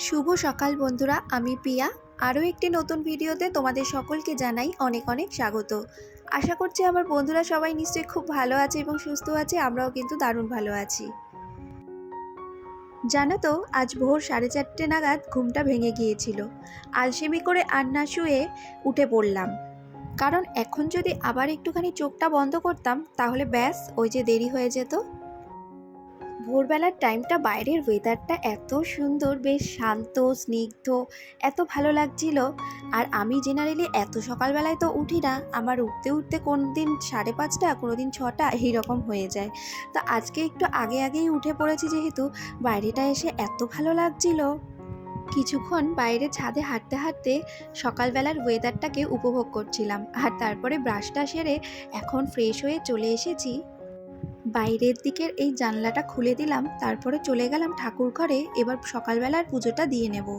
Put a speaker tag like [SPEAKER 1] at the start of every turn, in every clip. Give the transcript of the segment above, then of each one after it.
[SPEAKER 1] শুভ সকাল বন্ধুরা, আমি পিয়া। আরও একটি নতুন ভিডিওতে তোমাদের সকলকে জানাই অনেক অনেক স্বাগত। আশা করছি আমার বন্ধুরা সবাই নিশ্চয়ই খুব ভালো আছে এবং সুস্থ আছে। আমরাও কিন্তু দারুণ ভালো আছি। জানো তো, আজ ভোর 4:30 নাগাদ ঘুমটা ভেঙে গিয়েছিল। আলসেমি করে আর না শুয়ে উঠে পড়লাম, কারণ এখন যদি আবার একটুখানি চোখটা বন্ধ করতাম তাহলে ব্যাস ওই যে দেরি হয়ে যেত। ভোরবেলার টাইমটা বাইরের ওয়েদারটা এত সুন্দর, বেশ শান্ত স্নিগ্ধ, এত ভালো লাগছিল। আর আমি জেনারেলি এত সকালবেলায় তো উঠি না, আমার উঠতে উঠতে কোনো দিন 5:30, কোনো দিন 6টা এইরকম হয়ে যায়। তো আজকে একটু আগেই উঠে পড়েছি, যেহেতু বাইরেটা এসে এত ভালো লাগছিল। কিছুক্ষণ বাইরে ছাদে হাঁটতে হাঁটতে সকালবেলার ওয়েদারটাকে উপভোগ করছিলাম, আর তারপরে ব্রাশটা সেরে এখন ফ্রেশ হয়ে চলে এসেছি। বাইরের দিকের এই জানলাটা খুলে দিলাম, তারপরে চলে গেলাম ঠাকুর ঘরে। এবার সকালবেলার পুজোটা দিয়ে নেব।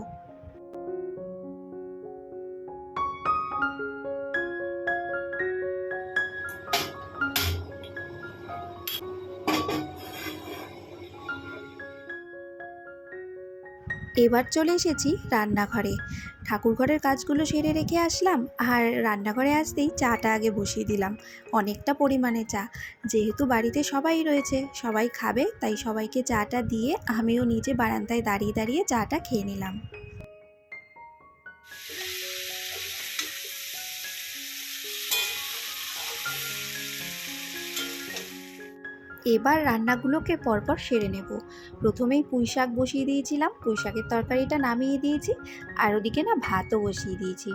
[SPEAKER 1] এবার চলে এসেছি রান্নাঘরে। ঠাকুর ঘরের কাজগুলো সেরে রেখে আসলাম, আর রান্নাঘরে আসতেই চাটা আগে বসিয়ে দিলাম। অনেকটা পরিমাণে চা, যেহেতু বাড়িতে সবাই রয়েছে, সবাই খাবে, তাই সবাইকে চাটা দিয়ে আমিও নিজে বারান্দায় দাঁড়িয়ে দাঁড়িয়ে চাটা খেয়ে নিলাম। এবার রান্নাগুলোকে পরপর সেরে নেব। প্রথমেই পুঁই শাক বসিয়ে দিয়েছিলাম, পুঁই শাকের তরকারিটা নামিয়ে দিয়েছি, আর ওদিকে না ভাতও বসিয়ে দিয়েছি।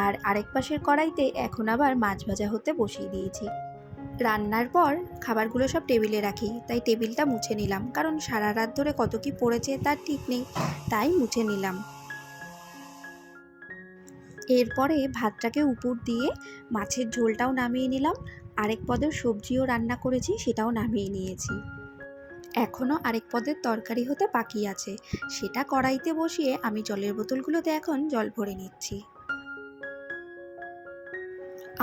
[SPEAKER 1] আর আরেক পাশের কড়াইতে এখন আবার মাছ ভাজা হতে বসিয়ে দিয়েছি। রান্নার পর খাবারগুলো সব টেবিলে রাখি, তাই টেবিলটা মুছে নিলাম, কারণ সারা রাত ধরে কত কি পড়েছে তার ঠিক নেই, তাই মুছে নিলাম। এরপরে ভাতটাকে উপর দিয়ে মাছের ঝোলটাও নামিয়ে নিলাম। আরেক পদের সবজিও রান্না করেছি, সেটাও নামিয়ে নিয়েছি। এখনও আরেক পদের তরকারি হতে বাকি আছে, সেটা কড়াইতে বসিয়ে আমি জলের বোতলগুলোতে এখন জল ভরে নিচ্ছি।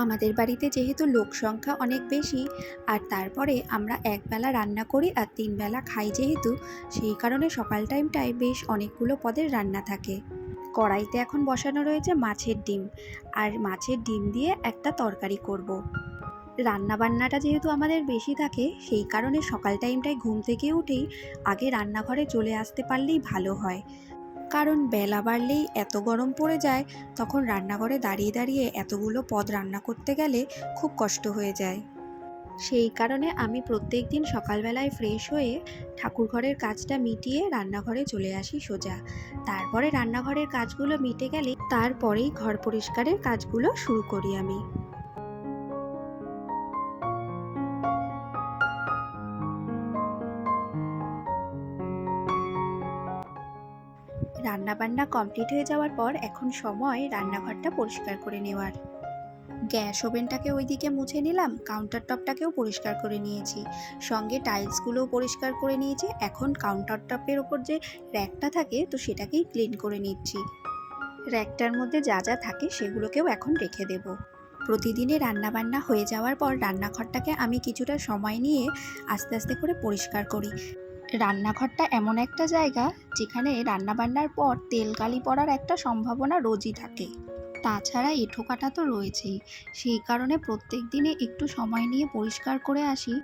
[SPEAKER 1] আমাদের বাড়িতে যেহেতু লোক সংখ্যা অনেক বেশি, আর তারপরে আমরা একবেলা রান্না করি আর 3 বেলা খাই, যেহেতু সেই কারণে সকাল টাইমটায় বেশ অনেকগুলো পদের রান্না থাকে। কড়াইতে এখন বসানো রয়েছে মাছের ডিম, আর মাছের ডিম দিয়ে একটা তরকারি করব। রান্নাবান্নাটা যেহেতু আমাদের বেশি থাকে, সেই কারণে সকাল টাইমটায় ঘুম থেকে উঠেই আগে রান্নাঘরে চলে আসতে পারলেই ভালো হয়। কারণ বেলা বাড়লেই এত গরম পড়ে যায়, তখন রান্নাঘরে দাঁড়িয়ে দাঁড়িয়ে এতগুলো পদ রান্না করতে গেলে খুব কষ্ট হয়ে যায়। সেই কারণে আমি প্রত্যেক দিন সকালবেলায় ফ্রেশ হয়ে ঠাকুরঘরের কাজটা মিটিয়ে রান্নাঘরে চলে আসি সোজা। তারপরে রান্নাঘরের কাজগুলো মিটে গেলে তারপরেই ঘর পরিষ্কারের কাজগুলো শুরু করি আমি। রান্নাবান্না কমপ্লিট হয়ে যাওয়ার পর এখন সময় রান্নাঘরটা পরিষ্কার করে নেওয়ার। গ্যাস ওভেনটাকে ওইদিকে মুছে নিলাম, কাউন্টার টপটাকেও পরিষ্কার করে নিয়েছি, সঙ্গে টাইলসগুলোও পরিষ্কার করে নিয়েছি। এখন কাউন্টার টপের ওপর যে র্যাকটা থাকে, তো সেটাকেই ক্লিন করে নিচ্ছি। র্যাকটার মধ্যে যা যা থাকে সেগুলোকেও এখন রেখে দেব। প্রতিদিনে রান্নাবান্না হয়ে যাওয়ার পর রান্নাঘরটাকে আমি কিছুটা সময় নিয়ে আস্তে আস্তে করে পরিষ্কার করি। রান্নাঘরটা এমন একটা জায়গা যেখানে রান্নাবান্নার পর তেল কালি পড়ার একটা সম্ভাবনা রোজই থাকে। তাছাড়া এঁঠো কাটা তো রয়েছেই, সেই কারণে প্রত্যেক দিনে একটু সময় নিয়ে পরিষ্কার করে আসি।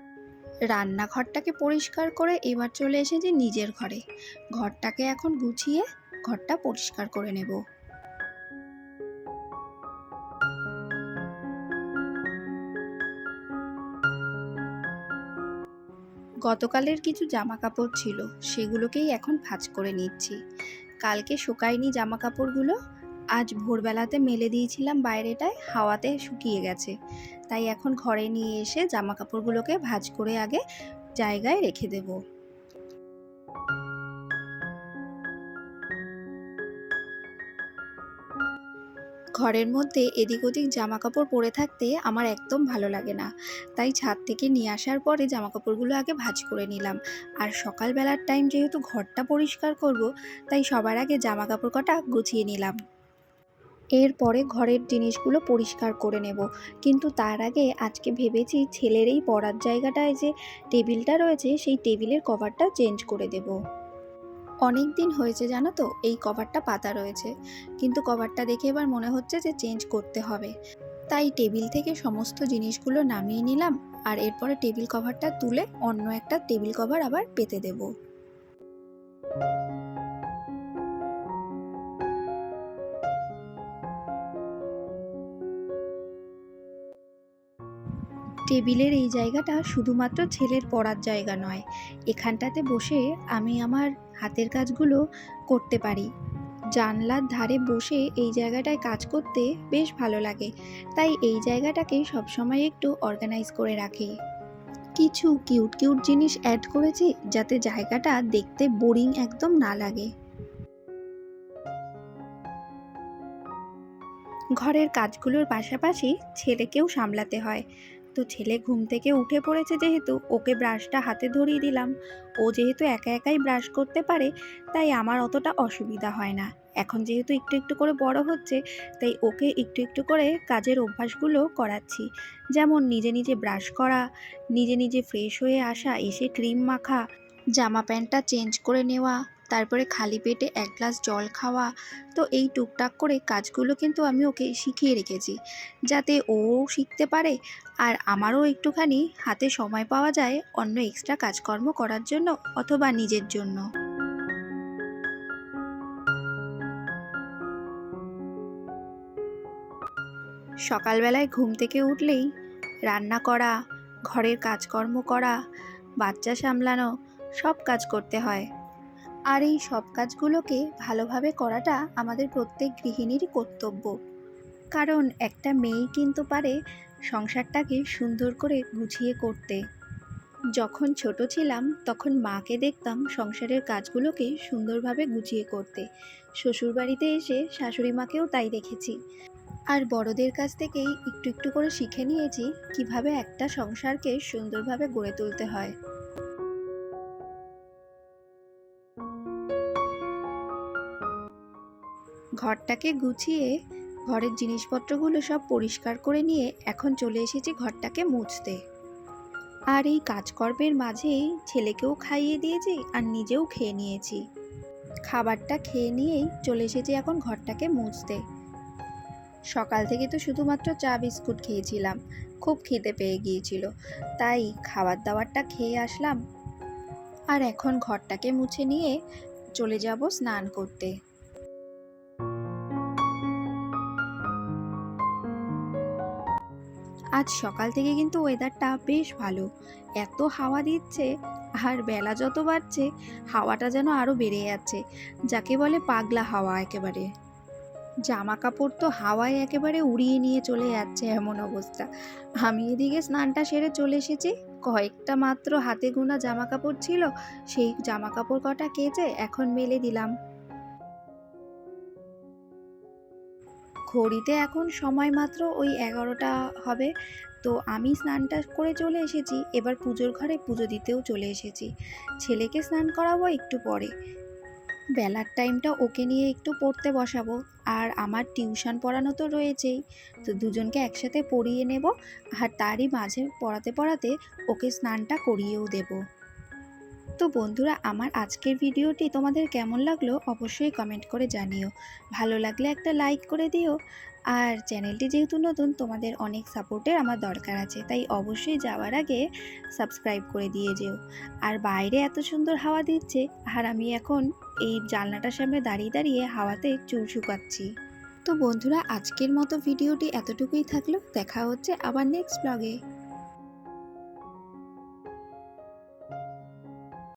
[SPEAKER 1] রান্নাঘরটাকে পরিষ্কার করে এবার চলে এসেছি নিজের ঘরে। ঘরটাকে এখন গুছিয়ে ঘরটা পরিষ্কার করে নেব। গতকালের কিছু জামা কাপড় ছিল, সেগুলোকেই এখন ভাঁজ করে নিচ্ছি। কালকে শুকায়নি জামা কাপড়গুলো, আজ ভোরবেলাতে মেলে দিয়েছিলাম বাইরেটায়, হাওয়াতে শুকিয়ে গেছে, তাই এখন ঘরে নিয়ে এসে জামা কাপড়গুলোকে ভাঁজ করে আগে জায়গায় রেখে দেব। ঘরের মধ্যে এদিক ওদিক জামা কাপড় পরে থাকতে আমার একদম ভালো লাগে না, তাই ছাদ থেকে নিয়ে আসার পরে জামা কাপড়গুলো আগে ভাঁজ করে নিলাম। আর সকালবেলার টাইম যেহেতু ঘরটা পরিষ্কার করব, তাই সবার আগে জামা কাপড় কটা গুছিয়ে নিলাম। এরপরে ঘরের জিনিসগুলো পরিষ্কার করে নেব, কিন্তু তার আগে আজকে ভেবেছি ছেলের এই পড়ার জায়গাটায় যে টেবিলটা রয়েছে, সেই টেবিলের কভারটা চেঞ্জ করে দেব। অনেক দিন হয়েছে জানো তো এই কভারটা পাতা রয়েছে, কিন্তু কভারটা দেখে এবার মনে হচ্ছে যে চেঞ্জ করতে হবে। তাই টেবিল থেকে সমস্ত জিনিসগুলো নামিয়ে নিলাম, আর এরপরে টেবিল কভারটা তুলে অন্য একটা টেবিল কভার আবার পেতে দেব। টেবিলের এই জায়গাটা শুধুমাত্র ছেলের পড়ার জায়গা নয়, এখানটাতে বসে আমি আমার হাতের কাজগুলো করতে পারি। জানলার ধারে বসে এই জায়গাটায় কাজ করতে বেশ ভালো লাগে, তাই এই জায়গাটাকে সবসময় একটু অর্গানাইজ করে রাখি। কিছু কিউট কিউট জিনিস অ্যাড করেছি যাতে জায়গাটা দেখতে বোরিং একদম না লাগে। ঘরের কাজগুলোর পাশাপাশি ছেলেকেও সামলাতে হয়, তো ছেলে ঘুম থেকে উঠে পড়েছে যেহেতু ওকে ব্রাশটা হাতে ধরিয়ে দিলাম। ও যেহেতু একা একাই ব্রাশ করতে পারে, তাই আমার অতটা অসুবিধা হয় না। এখন যেহেতু একটু একটু করে বড় হচ্ছে, তাই ওকে একটু একটু করে কাজের অভ্যাসগুলো করাচ্ছি। যেমন নিজে নিজে ব্রাশ করা, নিজে নিজে ফ্রেশ হয়ে আসা, এসে ক্রিম মাখা, জামা প্যান্টটা চেঞ্জ করে নেওয়া, তারপরে খালি পেটে এক গ্লাস জল খাওয়া। তো এই টুকটাক করে কাজগুলো কিন্তু আমি ওকে শিখিয়ে রেখেছি, যাতে ও শিখতে পারে আর আমারও একটুখানি হাতে সময় পাওয়া যায় অন্য এক্সট্রা কাজকর্ম করার জন্য অথবা নিজের জন্য। সকালবেলায় ঘুম থেকে উঠলেই রান্না করা, ঘরের কাজকর্ম করা, বাচ্চা সামলানো, সব কাজ করতে হয়। আর এই সব কাজগুলোকে ভালোভাবে করাটা আমাদের প্রত্যেক গৃহিণীরই কর্তব্য। কারণ একটা মেয়েই কিন্তু পারে সংসারটাকে সুন্দর করে গুছিয়ে করতে। যখন ছোট ছিলাম তখন মাকে দেখতাম সংসারের কাজগুলোকে সুন্দরভাবে গুছিয়ে করতে। শ্বশুরবাড়িতে এসে শাশুড়ি মাকেও তাই দেখেছি। আর বড়দের কাছ থেকেই একটু একটু করে শিখে নিয়েছি কিভাবে একটা সংসারকে সুন্দরভাবে গড়ে তুলতে হয়। ঘরটাকে গুছিয়ে ঘরের জিনিসপত্রগুলো সব পরিষ্কার করে নিয়ে এখন চলে এসেছি ঘরটাকে মুছতে। আর এই কাজকর্মের মাঝেই ছেলেকেও খাইয়ে দিয়েছি আর নিজেও খেয়ে নিয়েছি। খাবারটা খেয়ে নিয়েই চলে এসেছি এখন ঘরটাকে মুছতে। সকাল থেকে তো শুধুমাত্র চা বিস্কুট খেয়েছিলাম, খুব খিদে পেয়ে গিয়েছিল, তাই খাবার দাবারটা খেয়ে আসলাম। আর এখন ঘরটাকে মুছে নিয়ে চলে যাব স্নান করতে। আজ সকাল থেকে কিন্তু ওয়েদারটা বেশ ভালো, এত হাওয়া দিচ্ছে। আর বেলা যত বাড়ছে হাওয়াটা যেন আরও বেড়ে যাচ্ছে, যাকে বলে পাগলা হাওয়া একেবারে। জামা কাপড় তো হাওয়ায় একেবারে উড়িয়ে নিয়ে চলে যাচ্ছে এমন অবস্থা। আমি এদিকে স্নানটা সেরে চলে এসেছি, কয়েকটা মাত্র হাতে গোনা জামা কাপড় ছিল, সেই জামা কাপড় কটা কেচে এখন মেলে দিলাম। ঘড়িতে এখন সময় মাত্র ওই 11টা হবে। তো আমি স্নানটা করে চলে এসেছি, এবার পুজোর ঘরে পুজো দিতেও চলে এসেছি। ছেলেকে স্নান করাবো একটু পরে, বেলার টাইমটা ওকে নিয়ে একটু পড়তে বসাবো। আর আমার টিউশন পড়ানো তো রয়েছেই, তো দুজনকে একসাথে পড়িয়ে নেব। আর তারই মাঝে পড়াতে পড়াতে ওকে স্নানটা করিয়েও দেব। তো বন্ধুরা, আমার আজকের ভিডিওটি তোমাদের কেমন লাগলো অবশ্যই কমেন্ট করে জানিও। ভালো লাগলে একটা লাইক করে দিও। আর চ্যানেলটি যেহেতু নতুন, তোমাদের অনেক সাপোর্টের আমার দরকার আছে, তাই অবশ্যই যাওয়ার আগে সাবস্ক্রাইব করে দিয়ে যেও। আর বাইরে এত সুন্দর হাওয়া দিচ্ছে, আর আমি এখন এই জানলাটার সামনে দাঁড়িয়ে দাঁড়িয়ে হাওয়াতে চুল শুকাচ্ছি। তো বন্ধুরা, আজকের মতো ভিডিওটি এতটুকুই থাকলো, দেখা হচ্ছে আবার নেক্সট ব্লগে।